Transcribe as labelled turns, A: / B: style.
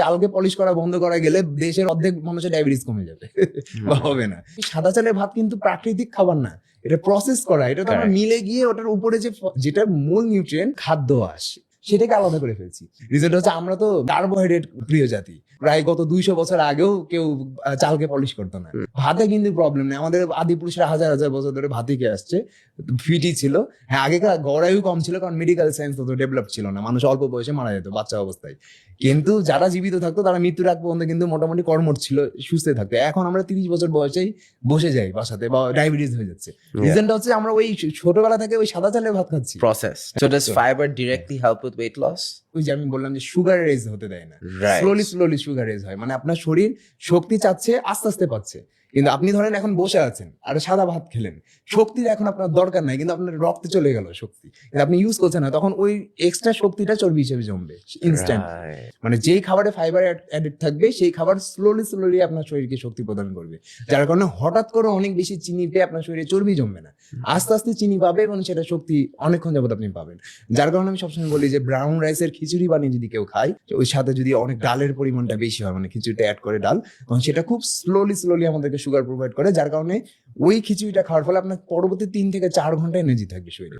A: চালকে পলিশ করা বন্ধ করা গেলে দেশের অর্ধেক মানুষের ডায়াবেটিস কমে যাবে বা হবে না। সাদা চালের ভাত কিন্তু প্রাকৃতিক খাবার না, এটা প্রসেস করা, এটা তো আমরা মিলে গিয়ে ওটার উপরে যেটা মূল নিউট্রিয়েন্ট খাদ্য আসে সেটাকে আলাদা করে ফেলছি। রিজল্ট হচ্ছে আমরা তো কার্বোহাইড্রেট প্রিয় জাতি, প্রায় গত 200 বছর আগেও কেউ চালকে পলিশ করতো না। ভাতে কিন্তু প্রবলেম নেই, আমাদের আদি পুরুষরা হাজার হাজার বছর ধরে ভাতই খেয়ে আসছে, ফিটই ছিল। হ্যাঁ, আগেকার গড়ায়ু কম ছিল কারণ মেডিকেল সায়েন্স তত ডেভেলপ ছিল না, মানুষ অল্প বয়সে মারা যেত বাচ্চা অবস্থায়। কিন্তু যারা জীবিত থাকতো তারা মৃত্যুর আগ পর্যন্ত কিন্তু মোটামুটি কর্মঠ ছিল, সুস্থ থাকতো। এখন আমরা 30 বছর বয়সেই বসে যাই বাসাতে বা ডায়াবেটিস হয়ে যাচ্ছে। রিজনটা হচ্ছে আমরা ওই ছোটবেলা থেকে ওই সাদা চালের ভাত খাচ্ছি।
B: Process. So does fiber directly help with weight loss?
A: ওই যে আমি বললাম যে সুগার রেজ হতে দেয় না, স্লোলি সুগার রেজ হয়, মানে আপনার শরীর শক্তি চাচ্ছে আস্তে আস্তে পাচ্ছে। কিন্তু আপনি ধরেন এখন বসে আছেন আর সাদা ভাত খেলেন, শক্তির এখন আপনার দরকার নাই, কিন্তু আপনার রক্তে চলে গেল শক্তি, কিন্তু আপনি ইউজ করছেন না, তখন ওই এক্সট্রা শক্তিটা চর্বি হিসেবে জমবে ইনস্ট্যান্ট। মানে যেই খাবারে ফাইবার অ্যাডেড থাকবে সেই খাবার স্লোলি আপনার শরীরকে শক্তি প্রদান করবে, যার কারণে হঠাৎ করে অনেক বেশি চিনি পেয়ে আপনার শরীরে চর্বি জমবে না, আস্তে আস্তে চিনি পাবে এবং সেটা শক্তি অনেকক্ষণ যাবত আপনি পাবেন। যার কারণে আমি সবসময় বলি যে ব্রাউন রাইসের খিচুড়ি বানিয়ে যদি কেউ খায়, ওই সাথে যদি অনেক ডালের পরিমাণটা বেশি হয়, মানে খিচুড়িটা অ্যাড করে ডাল, তখন সেটা খুব স্লোলি আমাদেরকে সুগার প্রোভাইড করে, যার কারণে ওই খিচুড়িটা খাওয়ার ফলে আপনার পরবর্তী 3 থেকে 4 ঘন্টা এনার্জি থাকবে শরীরে।